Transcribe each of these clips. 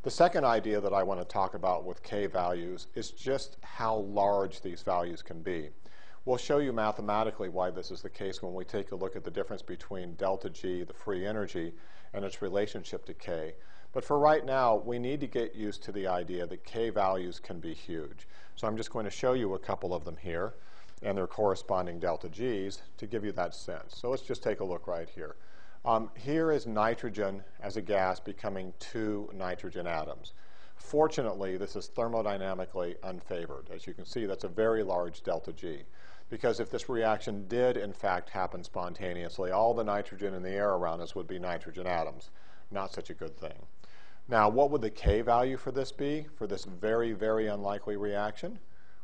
The second idea that I want to talk about with K values is just how large these values can be. We'll show you mathematically why this is the case when we take a look at the difference between delta G, the free energy, and its relationship to K. But for right now, we need to get used to the idea that K values can be huge. So I'm just going to show you a couple of them here and their corresponding delta G's to give you that sense. So let's just take a look right here. Here is nitrogen as a gas becoming two nitrogen atoms. Fortunately, this is thermodynamically unfavored. As you can see, that's a very large delta G. Because if this reaction did, in fact, happen spontaneously, all the nitrogen in the air around us would be nitrogen atoms. Not such a good thing. Now, what would the K value for this be, for this very, very unlikely reaction?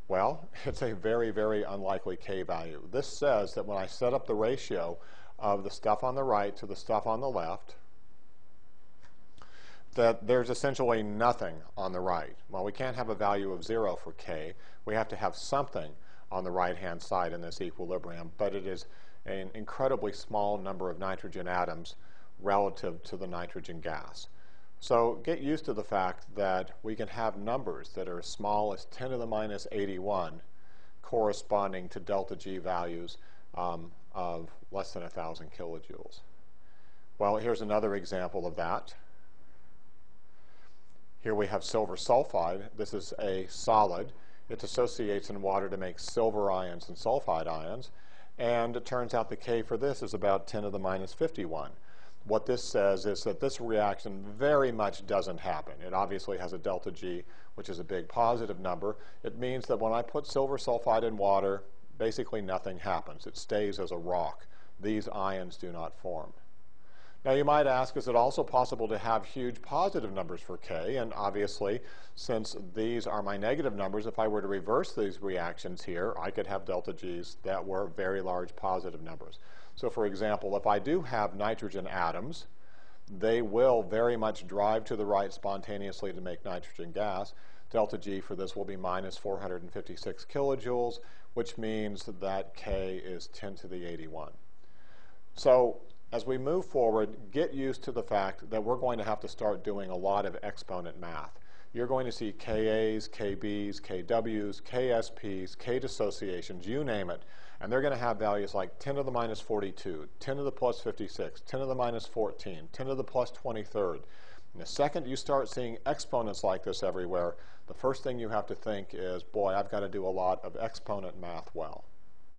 Well, it's a very, very unlikely K value. This says that when I set up the ratio of the stuff on the right to the stuff on the left, that there's essentially nothing on the right. Well, we can't have a value of 0 for K. We have to have something on the right-hand side in this equilibrium, but it is an incredibly small number of nitrogen atoms relative to the nitrogen gas. So get used to the fact that we can have numbers that are as small as 10 to the minus 81 corresponding to delta G values of less than 1,000 kilojoules. Well, here's another example of that. Here we have silver sulfide. This is a solid. It associates in water to make silver ions and sulfide ions. And it turns out the K for this is about 10 to the minus 51. What this says is that this reaction very much doesn't happen. It obviously has a delta G, which is a big positive number. It means that when I put silver sulfide in water, basically nothing happens. It stays as a rock. These ions do not form. Now you might ask, is it also possible to have huge positive numbers for K? And obviously, since these are my negative numbers, if I were to reverse these reactions here, I could have delta G's that were very large positive numbers. So for example, if I do have nitrogen atoms, they will very much drive to the right spontaneously to make nitrogen gas. Delta G for this will be minus 456 kilojoules, which means that K is 10 to the 81. So as we move forward, get used to the fact that we're going to have to start doing a lot of exponent math. You're going to see Kas, Kbs, Kws, Ksps, K dissociations, you name it, and they're going to have values like 10 to the minus 42, 10 to the plus 56, 10 to the minus 14, 10 to the plus 23rd. And the second you start seeing exponents like this everywhere, the first thing you have to think is, boy, I've got to do a lot of exponent math well.